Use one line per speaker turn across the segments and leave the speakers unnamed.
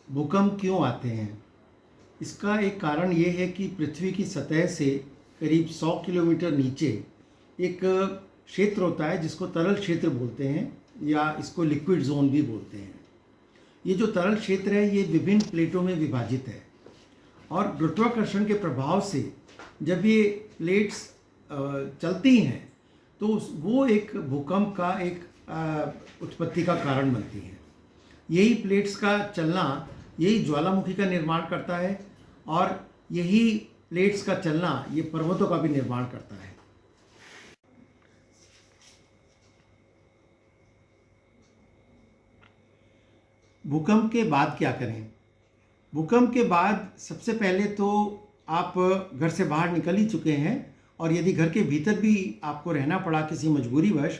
भूकंप क्यों आते हैं? इसका एक कारण ये है कि पृथ्वी की सतह से करीब 100 किलोमीटर नीचे एक क्षेत्र होता है जिसको तरल क्षेत्र बोलते हैं या इसको लिक्विड जोन भी बोलते हैं। ये जो तरल क्षेत्र है ये विभिन्न प्लेटों में विभाजित है और गुरुत्वाकर्षण के प्रभाव से जब ये प्लेट्स चलती हैं तो वो एक भूकंप का एक उत्पत्ति का कारण बनती हैं। यही प्लेट्स का चलना यही ज्वालामुखी का निर्माण करता है और यही प्लेट्स का चलना ये पर्वतों का भी निर्माण करता है। भूकंप के बाद क्या करें? भूकंप के बाद सबसे पहले तो आप घर से बाहर निकल ही चुके हैं और यदि घर के भीतर भी आपको रहना पड़ा किसी मजबूरीवश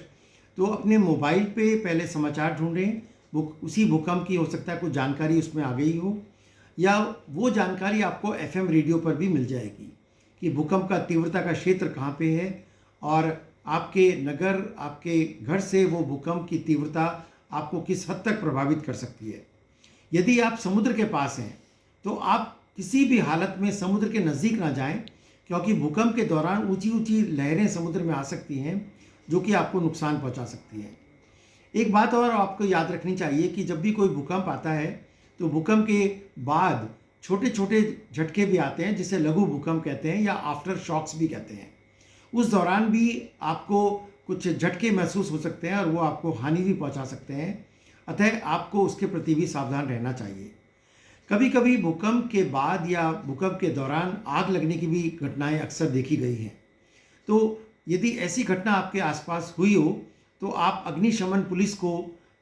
तो अपने मोबाइल पे पहले समाचार ढूंढें। उसी भूकंप की हो सकता है कुछ जानकारी उसमें आ गई हो या वो जानकारी आपको एफएम रेडियो पर भी मिल जाएगी कि भूकंप का तीव्रता का क्षेत्र कहाँ पे है और आपके नगर आपके घर से वो भूकंप की तीव्रता आपको किस हद तक प्रभावित कर सकती है। यदि आप समुद्र के पास हैं तो आप किसी भी हालत में समुद्र के नज़दीक ना जाएं क्योंकि भूकंप के दौरान ऊंची ऊंची लहरें समुद्र में आ सकती हैं जो कि आपको नुकसान पहुंचा सकती हैं। एक बात और आपको याद रखनी चाहिए कि जब भी कोई भूकंप आता है तो भूकंप के बाद छोटे छोटे झटके भी आते हैं जिसे लघु भूकंप कहते हैं या आफ्टर शॉक्स भी कहते हैं। उस दौरान भी आपको कुछ झटके महसूस हो सकते हैं और वो आपको हानि भी पहुंचा सकते हैं, अतः आपको उसके प्रति भी सावधान रहना चाहिए। कभी कभी भूकंप के बाद या भूकंप के दौरान आग लगने की भी घटनाएं अक्सर देखी गई हैं। तो यदि ऐसी घटना आपके आसपास हुई हो तो आप अग्निशमन पुलिस को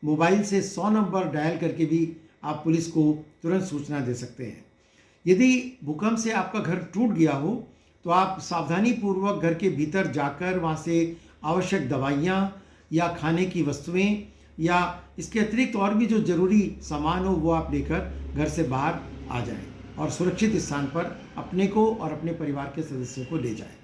मोबाइल से 100 नंबर डायल करके भी आप पुलिस को तुरंत सूचना दे सकते हैं। यदि भूकंप से आपका घर टूट गया हो तो आप सावधानी पूर्वक घर के भीतर जाकर वहाँ से आवश्यक दवाइयाँ या खाने की वस्तुएं या इसके अतिरिक्त और भी जो ज़रूरी सामान हो वो आप लेकर घर से बाहर आ जाएं और सुरक्षित स्थान पर अपने को और अपने परिवार के सदस्यों को ले जाएं।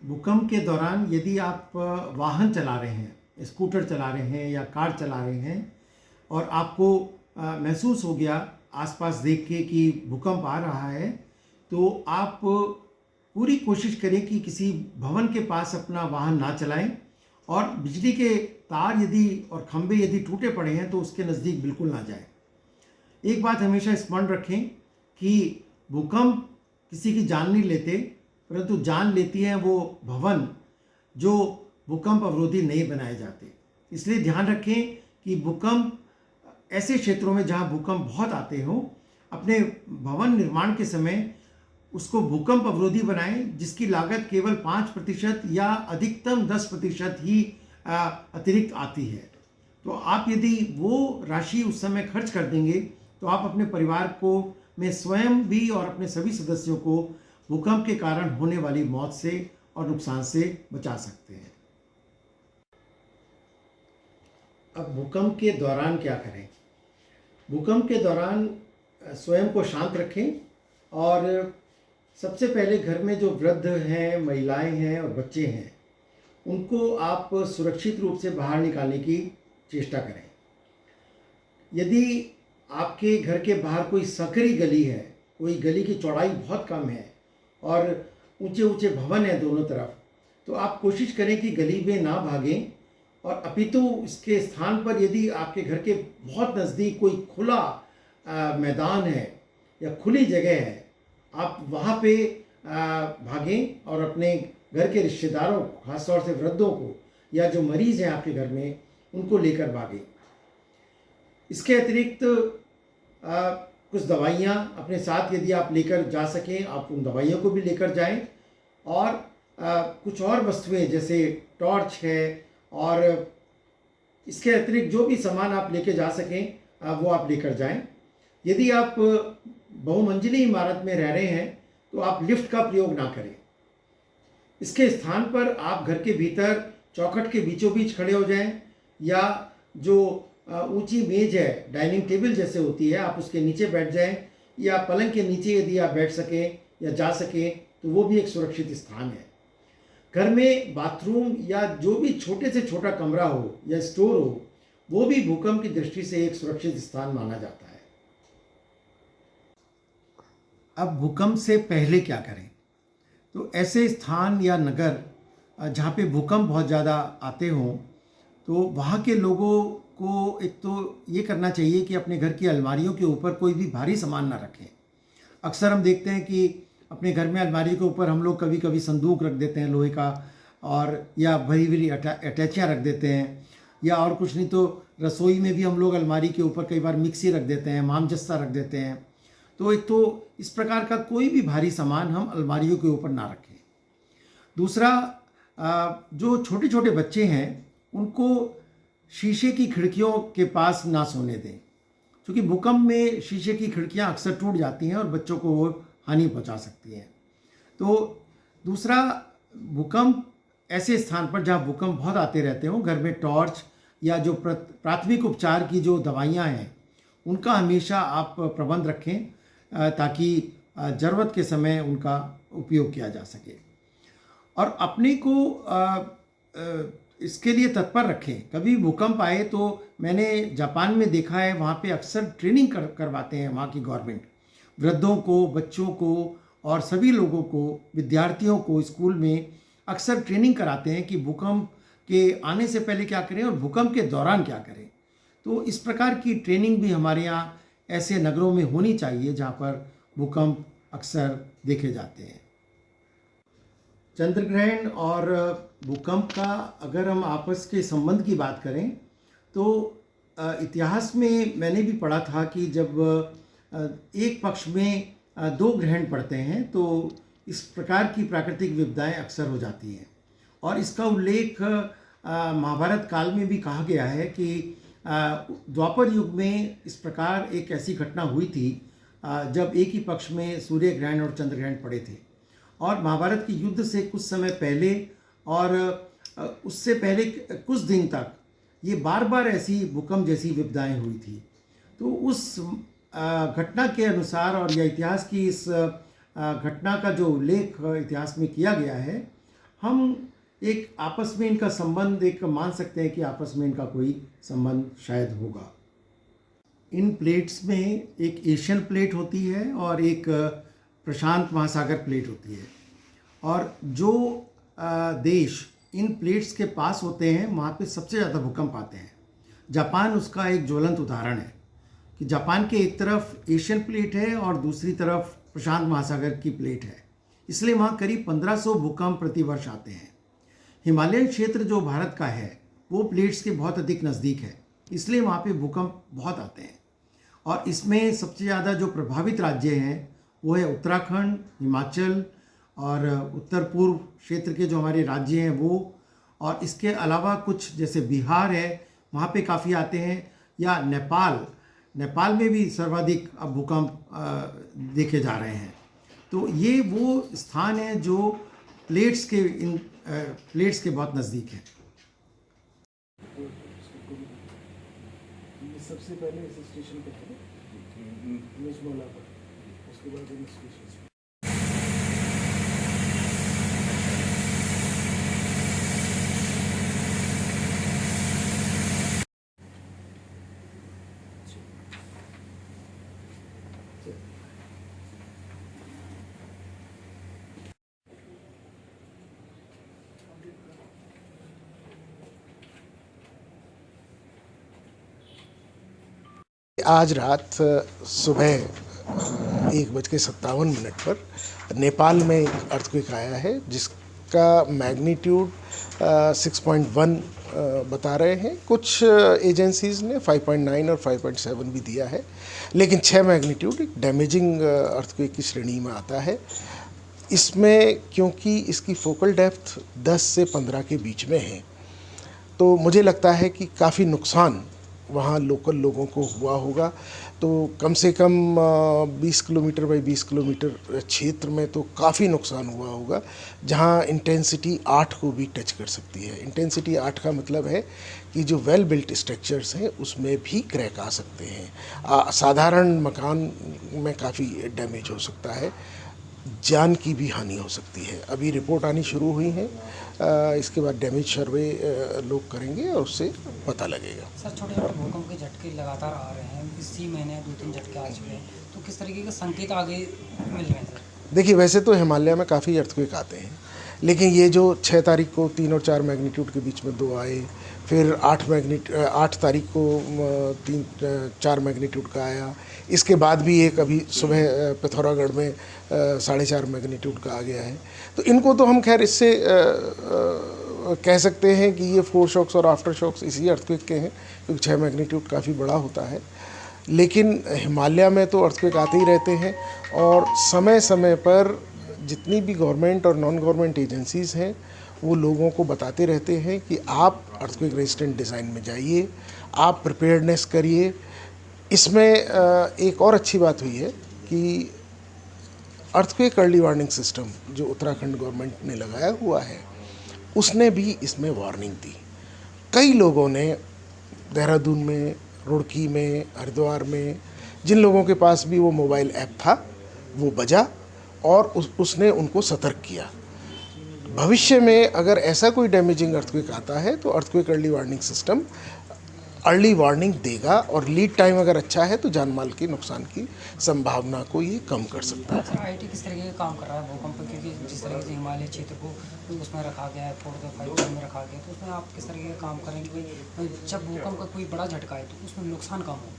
भूकंप के दौरान यदि आप वाहन चला रहे हैं, स्कूटर चला रहे हैं या कार चला रहे हैं और आपको महसूस हो गया आसपास देख के कि भूकंप आ रहा है तो आप पूरी कोशिश करें कि किसी भवन के पास अपना वाहन ना चलाएं और बिजली के तार यदि और खंभे यदि टूटे पड़े हैं तो उसके नज़दीक बिल्कुल ना जाएं। एक बात हमेशा स्मरण रखें कि भूकंप किसी की जान नहीं लेते परंतु जान लेती हैं वो भवन जो भूकंप अवरोधी नहीं बनाए जाते। इसलिए ध्यान रखें कि भूकंप ऐसे क्षेत्रों में जहां भूकंप बहुत आते हों अपने भवन निर्माण के समय उसको भूकंप अवरोधी बनाएं जिसकी लागत केवल 5% या अधिकतम 10% ही अतिरिक्त आती है। तो आप यदि वो राशि उस समय खर्च कर देंगे तो आप अपने परिवार को में स्वयं भी और अपने सभी सदस्यों को भूकंप के कारण होने वाली मौत से और नुकसान से बचा सकते हैं। अब भूकंप के दौरान क्या करें? भूकंप के दौरान स्वयं को शांत रखें और सबसे पहले घर में जो वृद्ध हैं, महिलाएं हैं और बच्चे हैं उनको आप सुरक्षित रूप से बाहर निकालने की चेष्टा करें। यदि आपके घर के बाहर कोई संकरी गली है, कोई गली की चौड़ाई बहुत कम है और ऊंचे ऊंचे भवन हैं दोनों तरफ, तो आप कोशिश करें कि गली में ना भागें और अपितु इसके स्थान पर यदि आपके घर के बहुत नज़दीक कोई खुला मैदान है या खुली जगह है आप वहाँ पे भागें और अपने घर के रिश्तेदारों को, खासतौर से वृद्धों को या जो मरीज़ हैं आपके घर में उनको लेकर भागें। इसके अतिरिक्त कुछ दवाइयाँ अपने साथ यदि आप लेकर जा सकें आप उन दवाइयों को भी लेकर जाएं और कुछ और वस्तुएं जैसे टॉर्च है और इसके अतिरिक्त जो भी सामान आप लेके जा सकें वो आप लेकर जाएं। यदि आप बहुमंजिली इमारत में रह रहे हैं तो आप लिफ्ट का प्रयोग ना करें। इसके स्थान पर आप घर के भीतर चौखट के बीचों बीच खड़े हो जाएं या जो ऊंची मेज है डाइनिंग टेबल जैसे होती है आप उसके नीचे बैठ जाएं या पलंग के नीचे यदि आप बैठ सकें या जा सकें तो वो भी एक सुरक्षित स्थान है। घर में बाथरूम या जो भी छोटे से छोटा कमरा हो या स्टोर हो वो भी भूकंप की दृष्टि से एक सुरक्षित स्थान माना जाता है। अब भूकंप से पहले क्या करें? तो ऐसे स्थान या नगर जहाँ पे भूकंप बहुत ज़्यादा आते हों, तो वहाँ के लोगों को एक तो ये करना चाहिए कि अपने घर की अलमारियों के ऊपर कोई भी भारी सामान ना रखें। अक्सर हम देखते हैं कि अपने घर में अलमारी के ऊपर हम लोग कभी कभी संदूक रख देते हैं लोहे का, और या भरी भरी अटैचियाँ रख देते हैं, या और कुछ नहीं तो रसोई में भी हम लोग अलमारी के ऊपर कई बार मिक्सी रख देते हैं, मामजस्ता रख देते हैं। तो एक तो इस प्रकार का कोई भी भारी सामान हम अलमारियों के ऊपर ना रखें। दूसरा, जो छोटे छोटे बच्चे हैं उनको शीशे की खिड़कियों के पास ना सोने दें, क्योंकि भूकंप में शीशे की खिड़कियां अक्सर टूट जाती हैं और बच्चों को वो हानि पहुंचा सकती हैं। तो दूसरा, भूकंप ऐसे स्थान पर जहां भूकंप बहुत आते रहते हों, घर में टॉर्च या जो प्राथमिक उपचार की जो दवाइयां हैं उनका हमेशा आप प्रबंध रखें, ताकि ज़रूरत के समय उनका उपयोग किया जा सके। और अपने को इसके लिए तत्पर रखें। कभी भूकंप आए तो मैंने जापान में देखा है, वहाँ पे अक्सर ट्रेनिंग करवाते हैं वहाँ की गवर्नमेंट, वृद्धों को, बच्चों को और सभी लोगों को, विद्यार्थियों को स्कूल में अक्सर ट्रेनिंग कराते हैं कि भूकंप के आने से पहले क्या करें और भूकंप के दौरान क्या करें। तो इस प्रकार की ट्रेनिंग भी हमारे यहाँ ऐसे नगरों में होनी चाहिए जहाँ पर भूकंप अक्सर देखे जाते हैं। चंद्र ग्रहण और भूकंप का अगर हम आपस के संबंध की बात करें तो इतिहास में मैंने भी पढ़ा था कि जब एक पक्ष में दो ग्रहण पड़ते हैं तो इस प्रकार की प्राकृतिक विपदाएं अक्सर हो जाती हैं। और इसका उल्लेख महाभारत काल में भी कहा गया है कि द्वापर युग में इस प्रकार एक ऐसी घटना हुई थी जब एक ही पक्ष में सूर्य ग्रहण और चंद्र ग्रहण पड़े थे। और महाभारत के युद्ध से कुछ समय पहले और उससे पहले कुछ दिन तक ये बार बार ऐसी भूकंप जैसी विपदाएं हुई थी। तो उस घटना के अनुसार और या इतिहास की इस घटना का जो उल्लेख इतिहास में किया गया है, हम एक आपस में इनका संबंध एक मान सकते हैं कि आपस में इनका कोई संबंध शायद होगा। इन प्लेट्स में एक एशियन प्लेट होती है और एक प्रशांत महासागर प्लेट होती है। और जो देश इन प्लेट्स के पास होते हैं वहाँ पे सबसे ज़्यादा भूकंप आते हैं। जापान उसका एक ज्वलंत उदाहरण है कि जापान के एक तरफ एशियन प्लेट है और दूसरी तरफ प्रशांत महासागर की प्लेट है, इसलिए वहाँ करीब 1500 भूकंप प्रतिवर्ष आते हैं। हिमालयन क्षेत्र जो भारत का है वो प्लेट्स के बहुत अधिक नज़दीक है, इसलिए वहाँ पे भूकंप बहुत आते हैं। और इसमें सबसे ज़्यादा जो प्रभावित राज्य हैं वो है उत्तराखंड, हिमाचल और उत्तर पूर्व क्षेत्र के जो हमारे राज्य हैं वो, और इसके अलावा कुछ जैसे बिहार है वहाँ पे काफ़ी आते हैं, या नेपाल में भी सर्वाधिक अब भूकंप देखे जा रहे हैं। तो ये वो स्थान है जो प्लेट्स के बहुत नज़दीक है।
सबसे पहले इस स्टेशन पे थे उसके बाद स्टेशन से आज रात सुबह 1:57 पर नेपाल में एक अर्थक्वेक आया है जिसका मैग्नीट्यूड 6.1 बता रहे हैं। कुछ एजेंसीज़ ने 5.9 और 5.7 भी दिया है, लेकिन 6 मैग्नीट्यूड एक डैमेजिंग अर्थक्वेक की श्रेणी में आता है। इसमें क्योंकि इसकी फोकल डेप्थ 10 से 15 के बीच में है, तो मुझे लगता है कि काफ़ी नुकसान वहाँ लोकल लोगों को हुआ होगा। तो कम से कम 20 किलोमीटर बाई 20 किलोमीटर क्षेत्र में तो काफ़ी नुकसान हुआ होगा, जहाँ इंटेंसिटी 8 को भी टच कर सकती है। इंटेंसिटी 8 का मतलब है कि जो वेल बिल्ट स्ट्रक्चर्स हैं उसमें भी क्रैक आ सकते हैं। साधारण मकान में काफ़ी डैमेज हो सकता है। जान की भी हानि हो सकती है। अभी रिपोर्ट आनी शुरू हुई है, इसके बाद डैमेज सर्वे लोग करेंगे और उससे पता लगेगा।
सर, छोटे छोटे भूकंप के झटके लगातार आ रहे हैं, इसी महीने 2-3 झटके आ चुके हैं, तो किस तरीके के संकेत आगे मिल रहे हैं सर?
देखिए, वैसे तो हिमालय में काफ़ी अर्थक्वेक आते हैं, लेकिन ये जो 6 तारीख को 3 और 4 मैग्नीट्यूड के बीच में 2 आए, फिर 8 तारीख को 4 मैग्नीट्यूड का आया, इसके बाद भी एक अभी सुबह पिथौरागढ़ में 4.5 मैग्नीट्यूड का आ गया है। तो इनको तो हम खैर इससे कह सकते हैं कि ये फोर शॉक्स और आफ्टर शॉक्स इसी अर्थक्वेक के हैं, क्योंकि 6 मैग्नीट्यूड काफ़ी बड़ा होता है। लेकिन हिमालय में तो अर्थक्वेक आते ही रहते हैं, और समय समय पर जितनी भी गवर्नमेंट और नॉन गवर्नमेंट एजेंसीज़ हैं वो लोगों को बताते रहते हैं कि आप अर्थक्वेक रेजिस्टेंट डिज़ाइन में जाइए, आप प्रिपेयर्डनेस करिए। इसमें एक और अच्छी बात हुई है कि अर्थक्वेक अर्ली वार्निंग सिस्टम जो उत्तराखंड गवर्नमेंट ने लगाया हुआ है, उसने भी इसमें वार्निंग दी। कई लोगों ने देहरादून में, रुड़की में, हरिद्वार में, जिन लोगों के पास भी वो मोबाइल ऐप था, वो बजा और उसने उनको सतर्क किया। भविष्य में अगर ऐसा कोई डैमेजिंग अर्थक्वेक आता है तो earthquake early warning system early warning देगा, और लीड टाइम अगर अच्छा है तो जान माल के नुकसान की संभावना को ये कम कर सकता है।
सर, आईटी किस तरीके का काम कर रहा है भूकंप पे, क्योंकि जिस तरीके से हिमालय क्षेत्र को उसमें रखा गया है, 4-5 में रखा गया है, तो उसमें आप किस तरीके का काम करेंगे? जब भूकंप का कोई बड़ा झटका है तो उसमें नुकसान कम हो।